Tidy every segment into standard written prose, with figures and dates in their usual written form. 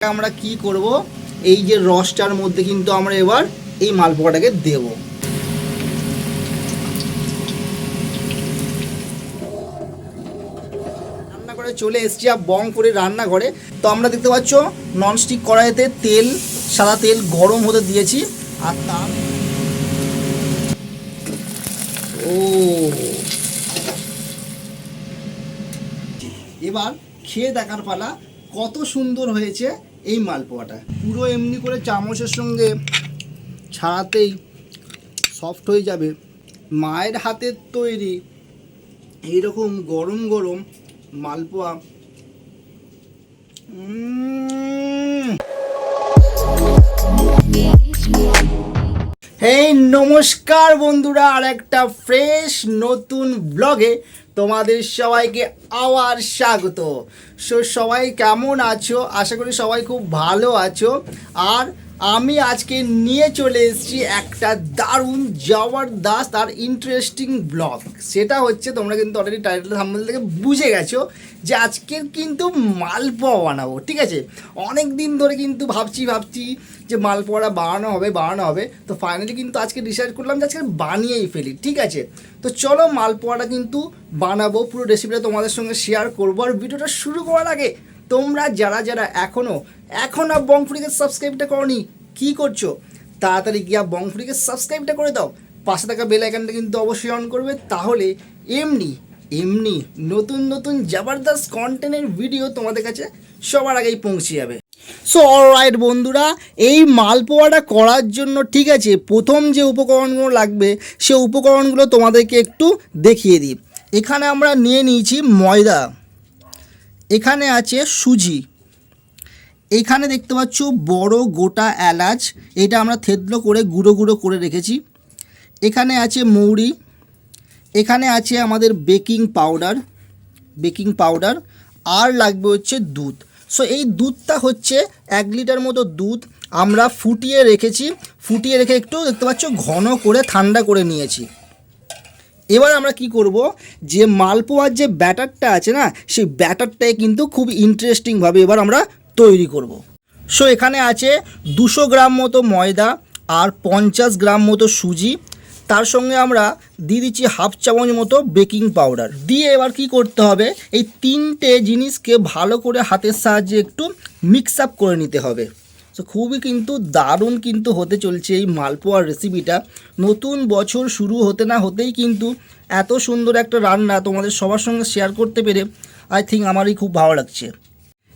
আমরা কি করব, এই যে রসটার মধ্যে কিন্তু আমরা এবার এই মালপোয়াটাকে দেব। রান্নাঘরে চলে এসেছি বংপুরের রান্নাঘরে। তো আমরা দেখতে পাচ্ছ ননস্টিক কড়াইতে তেল, সাদা তেল গরম হতে দিয়েছি। আর তার এবার খেয়ে দেখার পালা কত সুন্দর হয়েছে এই মালপোয়াটা। পুরো এমনি করে চামচের সঙ্গে ছাড়াতেই সফট হয়ে যাবে। মায়ের হাতের তৈরি এইরকম গরম গরম মালপোয়া। হেই নমস্কার বন্ধুরা, আর একটা ফ্রেশ নতুন ব্লগে তোমাদের সবাইকে আবার স্বাগত। সবাই কেমন আছো? আশা করি সবাই খুব ভালো আছো। আর আমি আজকে নিয়ে চলে এসেছি একটা দারুণ জবরদস্ত আর ইন্টারেস্টিং ব্লগ। সেটা হচ্ছে, তোমরা কিন্তু অলরেডি টাইটেল থাম্বনেল থেকে বুঝে গেছো যে আজকের কিন্তু মালপোয়া বানাবো। ঠিক আছে, অনেক দিন ধরে কিন্তু ভাবছি যে মালপোয়াটা বানানো হবে। তো ফাইনালি কিন্তু আজকে ডিসাইড করলাম যে আজকে বানিয়েই ফেলি। ঠিক আছে, তো চলো মালপোয়াটা কিন্তু বানাবো, পুরো রেসিপিটা তোমাদের সঙ্গে শেয়ার করবো। আর ভিডিওটা শুরু করার আগে তোমরা যারা এখনও বংফুরিকে সাবস্ক্রাইবটা করোনি, কী করছো? তাড়াতাড়ি গিয়া বংফুরিকে সাবস্ক্রাইবটা করে দাও। পাশে থাকা বেল আইকনটা কিন্তু অবশ্যই অন করবে, তাহলে এমনি নতুন জবরদস্ত কন্টেন্টের ভিডিও তোমাদের কাছে সবার আগেই পৌঁছে যাবে। সো অলরাইট বন্ধুরা, এই মালপোয়াটা করার জন্য ঠিক আছে, প্রথম যে উপকরণগুলো লাগবে সে উপকরণগুলো তোমাদেরকে একটু দেখিয়ে দিই। এখানে আমরা নিয়ে নিয়েছি ময়দা, এখানে আছে সুজি, এখানে দেখতে পাচ্ছ বড় গোটা এলাচ, এটা আমরা থেতলো করে গুঁড়ো করে রেখেছি। এখানে আছে মৌরি, এখানে আছে আমাদের বেকিং পাউডার, আর লাগবে হচ্ছে দুধ। সো এই দুধটা হচ্ছে 1 লিটার মতো দুধ আমরা ফুটিয়ে রেখে একটু দেখতে পাচ্ছ ঘন করে ঠান্ডা করে নিয়েছি। এবার আমরা কি করব, যে মালপোয়ার যে ব্যাটারটা আছে না, সেই ব্যাটারটাই কিন্তু খুব ইন্টারেস্টিংভাবে এবার আমরা তৈরি করব। সো এখানে আছে 200 গ্রাম মতো ময়দা আর 50 গ্রাম মতো সুজি, তার সঙ্গে আমরা দিয়ে দিচ্ছি 1/2 চামচ মতো বেকিং পাউডার দিয়ে এবার কি করতে হবে, এই 3টে জিনিসকে ভালো করে হাতের সাহায্যে একটু মিক্স আপ করে নিতে হবে। তো খুবই কিন্তু দারুণ কিন্তু হতে চলছে এই মালপোয়ার রেসিপিটা। নতুন বছর শুরু হতে না হতেই কিন্তু এত সুন্দর একটা রান্না তোমাদের সবার সঙ্গে শেয়ার করতে পেরে আই থিঙ্ক আমারই খুব ভালো লাগছে।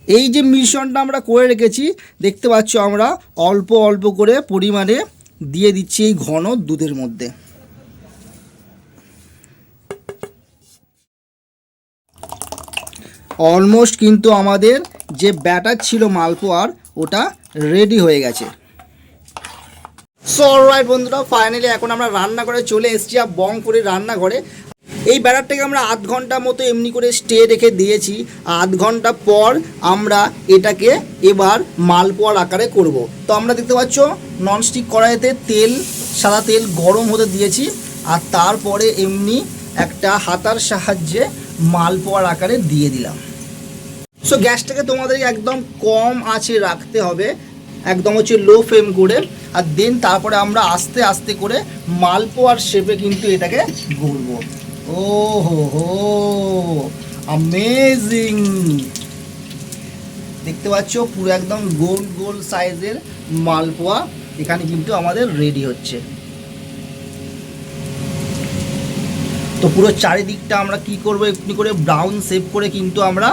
এই যে মিশ্রণটা আমরা করে রেখেছি, দেখতে পাচ্ছ আমরা অল্প করে পরিমাণে দিয়ে দিচ্ছি এই ঘন দুধের মধ্যে। অলমোস্ট কিন্তু আমাদের যে ব্যাটার ছিল মালপোয়ার ওটা রেডি হয়ে গেছে। সো অলরাইট বন্ধুরা, ফাইনালি এখন আমরা রান্নাঘরে চলে এসেছি বংপুরের রান্নাঘরে। এই ব্যাটারটাকে আমরা 1/2 ঘন্টা মতো এমনি করে স্টে রেখে দিয়েছি। 1/2 ঘন্টা পর আমরা এটাকে এবার মালপোয়ার আকারে করব। তো আমরা দেখতে পাচ্ছ ননস্টিক কড়াইতে সাদা তেল গরম হতে দিয়েছি, আর তারপরে এমনি একটা হাতার সাহায্যে মালপোয়ার আকারে দিয়ে দিলাম। সো গ্যাসটাকে তোমাদের একদম কম আঁচে রাখতে হবে, একদম হচ্ছে লো ফ্লেম করে। আর দেন তারপরে আমরা আস্তে করে মালপোয়ার শেপে কিন্তু এটাকে গড়ব। ও হো অ্যামেজিং! দেখতে পাচ্ছ পুরো একদম গোল সাইজের মালপোয়া এখানে কিন্তু আমাদের রেডি হচ্ছে। তো পুরো চারিদিকটা আমরা কি করব, একটু করে ব্রাউন শেপ করে কিন্তু আমরা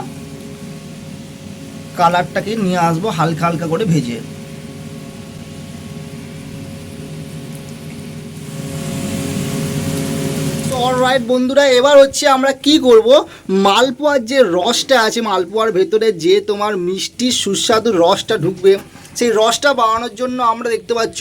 কালারটাকে নিয়ে আসবো হালকা করে ভেজে। অলরাইট বন্ধুরা, এবার হচ্ছে আমরা কি করব, মালপোয়ার যে রসটা আছে, মালপোয়ার ভেতরে যে তোমার মিষ্টি সুস্বাদু রসটা ঢুকবে, সেই রসটা বানানোর জন্য আমরা দেখতে পাচ্ছ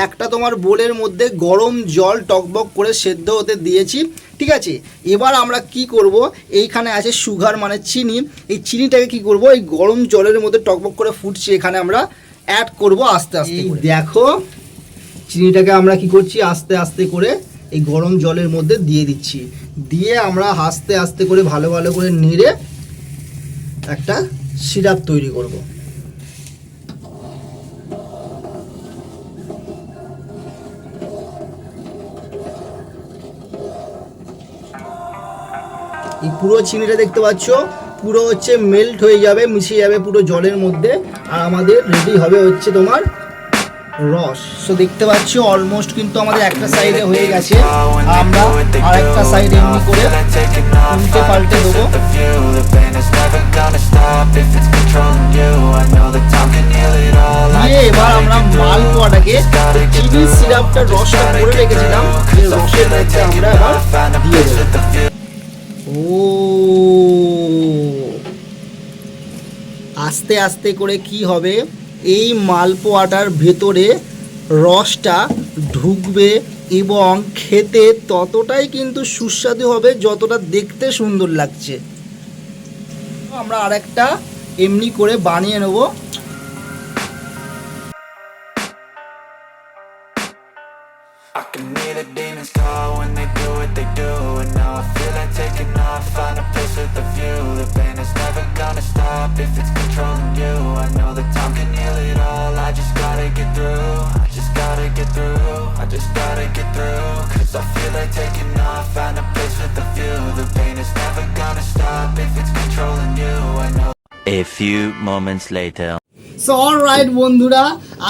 একটা তোমার বোলের মধ্যে গরম জল টকবক করে সেদ্ধ হতে দিয়েছি। ঠিক আছে, এবার আমরা কি করব, এইখানে আছে সুগার মানে চিনি, এই চিনিটাকে কি করব, এই গরম জলের মধ্যে টকবক করে ফুটছে, এখানে আমরা অ্যাড করব আস্তে। দেখো চিনিটাকে আমরা কি করছি, আস্তে করে এই গরম জলের মধ্যে দিয়ে দিচ্ছি, দিয়ে আমরা আস্তে করে ভালো করে নেড়ে একটা সিরাপ তৈরি করব। এই পুরো চিনিটা দেখতে পাচ্ছ পুরো হচ্ছে মেল্ট হয়ে যাবে, মিশে যাবে পুরো জলের মধ্যে, আর আমাদের রেডি হবে হচ্ছে তোমার রস। সো দেখতে পাচ্ছ অলমোস্ট কিন্তু আমাদের একটা সাইডে হয়ে গেছে, আমরা আর একটা সাইডে এমনি করে উল্টে পাল্টে দেবো। এবার আমরা মালপোয়াটাকে চিনি সিরাপটা রসটা করে রেখেছিলাম, এই রসের মধ্যে আমরা এবার দিয়ে দেবো। ও আস্তে আস্তে করে কি হবে, এই মালপোয়াটার ভেতরে রসটা ঢুকবে এবং খেতে ততটাই কিন্তু সুস্বাদু হবে যতটা দেখতে সুন্দর লাগছে। আমরা আরেকটা এমনি করে বানিয়ে নেব। I can hear the demons call when they do what they do, and now I feel like taking off, find a place with a view. The pain is never gonna stop if it's controlling you. I know that time can heal it all, I just gotta get through. I just gotta get through, I just gotta get through. Cause I feel like taking off, find a place with a view. The pain is never gonna stop if it's controlling you. I know. A few moments later. So alright বন্ধুরা,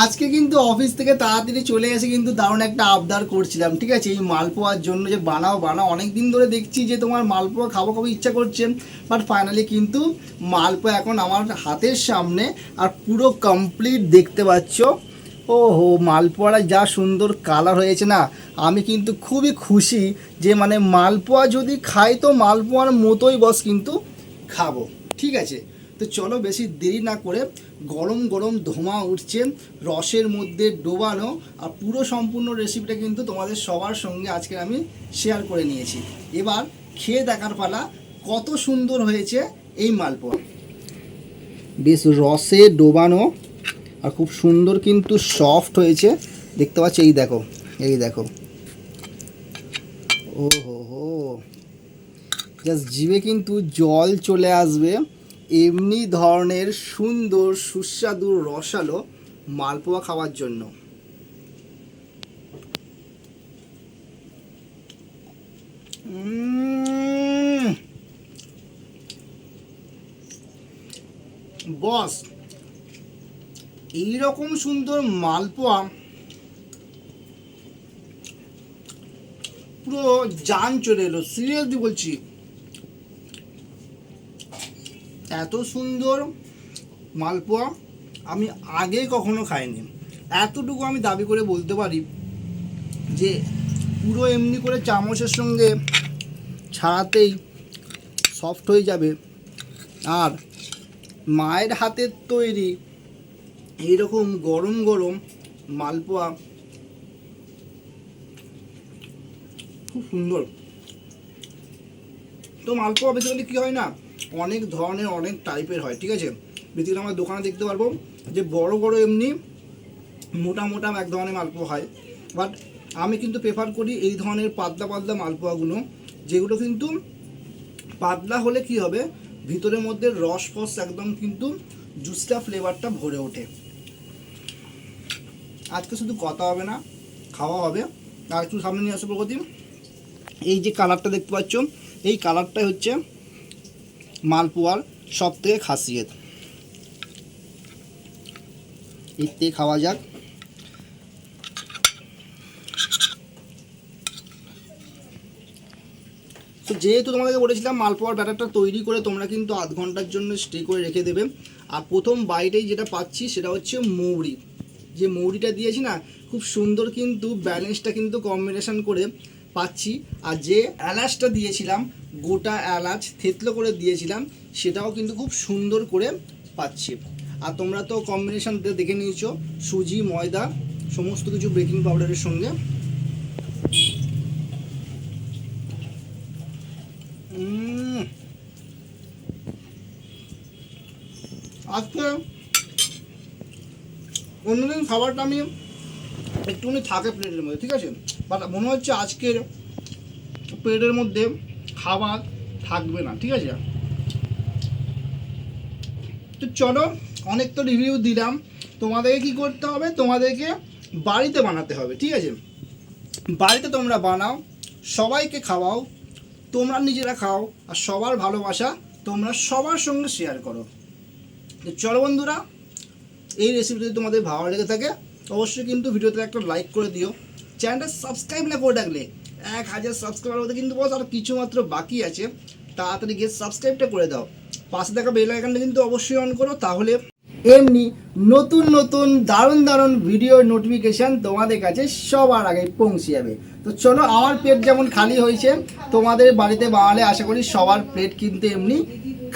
আজকে কিন্তু office থেকে তাড়াতাড়ি চলে এসে কিন্তু দারুণ একটা আবদার করছিলাম, ঠিক আছে, এই মালপোয়ার জন্য যে বানাও অনেক দিন ধরে দেখছি যে তোমার মালপোয়া খাবো ইচ্ছা করছে, বাট ফাইনালি কিন্তু মালপোয়া এখন আমার হাতের সামনে আর পুরো কমপ্লিট দেখতে পাচ্ছ। ও হো, মালপোয়াটা যা সুন্দর কালার হয়েছে না, আমি কিন্তু খুবই খুশি যে মানে মালপোয়া যদি খাই তো মালপোয়ার মতোই বস কিন্তু খাবো, ঠিক আছে। তো চলো বেশি দেরি না করে, গরম গরম ধোঁয়া উঠছে রসের মধ্যে ডোবানো, আর পুরো সম্পূর্ণ রেসিপিটা কিন্তু তোমাদের সবার সঙ্গে আজকে আমি শেয়ার করে নিয়েছি। এবার খেয়ে দেখার পালা কত সুন্দর হয়েছে এই মালপোয়া, বেশ রসে ডোবানো আর খুব সুন্দর কিন্তু সফট হয়েছে দেখতে পাচ্ছ। এই দেখো, এই দেখো, ও হো হো, জাস্ট জিভে কিন্তু জল চলে আসবে এমনি ধরনের সুন্দর সুস্বাদু রসালো মালপোয়া খাওয়ার জন্য। বস এইরকম সুন্দর মালপোয়া পুরো জান চলে এলো, সিরিয়াসলি বলছি। এত সুন্দর মালপোয়া আমি আগে কখনো খাইনি। এতটুকু আমি দাবি করে বলতে পারি যে পুরো এমনি করে চামচের সঙ্গে ছাড়াতেই সফট হয়ে যাবে, আর মায়ের হাতের তৈরি এইরকম গরম গরম মালপোয়া খুব সুন্দর। তো মালপোয়া বেসিক্যালি কী হয় না, অনেক ধরনের অনেক টাইপের হয়, ঠিক আছে। বেসিক্যালি আমার দোকানে দেখতে পারবো যে বড় বড় এমনি মোটা মোটা এক ধরনের মালপোয়া হয়, বাট আমি কিন্তু প্রেফার করি এই ধরনের পাতলা পাতলা মালপোয়াগুলো, যেগুলো কিন্তু পাতলা হলে কি হবে, ভিতরের মধ্যে রস ফস একদম কিন্তু জুসটা ফ্লেভারটা ভরে ওঠে। আজকে শুধু কথা হবে না, খাওয়া হবে। আর একটু সামনে নিয়ে আসো প্রগতি, এই যে কালারটা দেখতে পাচ্ছ, এই কালারটাই হচ্ছে মালপোয়ার সব থেকে খাসিয়ত। এতে খাওয়া যাক। তো যেহেতু তোমাদেরকে বলেছিলাম মালপোয়ার ব্যাটারটা তৈরি করে তোমরা কিন্তু আধ ঘন্টার জন্য স্টে করে রেখে দেবে। আর প্রথম বাইটেই যেটা পাচ্ছি সেটা হচ্ছে মৌরি, যে মৌরিটা দিয়েছি না, খুব সুন্দর কিন্তু ব্যালেন্সটা কিন্তু কম্বিনেশন করে পাচ্ছি। আর যে এলাচটা দিয়েছিলাম, গোটা এলাচ থেতলো করে দিয়েছিলাম, সেটাও কিন্তু খুব সুন্দর করে পাচ্ছি। আর তোমরা তো কম্বিনেশন দেখে নিয়েছো, সুজি ময়দা সমস্ত কিছু বেকিং পাউডারের সঙ্গে। আজকে অন্যদিন খাবারটা আমি একটুখানি থাকে প্লেটের মধ্যে, ঠিক আছে, বাট মনে হচ্ছে আজকের প্লেটের মধ্যে খাবার থাকবে না, ঠিক আছে। তো চলো, অনেক তো রিভিউ দিলাম, তোমাদেরকে কি করতে হবে, তোমাদেরকে বাড়িতে বানাতে হবে, ঠিক আছে। বাড়িতে তোমরা বানাও, সবাইকে খাওয়াও, তোমরা নিজেরা খাও আর সবার ভালোবাসা তোমরা সবার সঙ্গে শেয়ার করো। তো চলো বন্ধুরা, এই রেসিপি যদি তোমাদের ভালো লেগে থাকে অবশ্যই কিন্তু ভিডিওতে একটা লাইক করে দিও। চ্যানেলটা সাবস্ক্রাইব না করে রাখলে 1000 সাবস্ক্রাইবার হতে কিন্তু বস আর কিছু মাত্র বাকি আছে, তাড়াতাড়ি গিয়ে সাবস্ক্রাইবটা করে দাও। পাশে থাকা বেল আইকনটা কিন্তু অবশ্যই অন করো, তাহলে এমনি নতুন নতুন দারুণ দারুণ ভিডিওর নোটিফিকেশান তোমাদের কাছে সবার আগে পৌঁছে যাবে। তো চলো, আমার প্লেট যেমন খালি হয়েছে, তোমাদের বাড়িতে বানালে আশা করি সবার প্লেট কিন্তু এমনি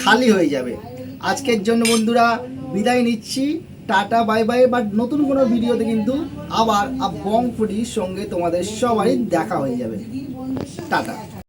খালি হয়ে যাবে। আজকের জন্য বন্ধুরা বিদায় নিচ্ছি, টাটা বাই বাই। বাট নতুন কোনো ভিডিওতে কিন্তু আবার বং ফুডির সঙ্গে তোমাদের সবারই দেখা হয়ে যাবে। টাটা।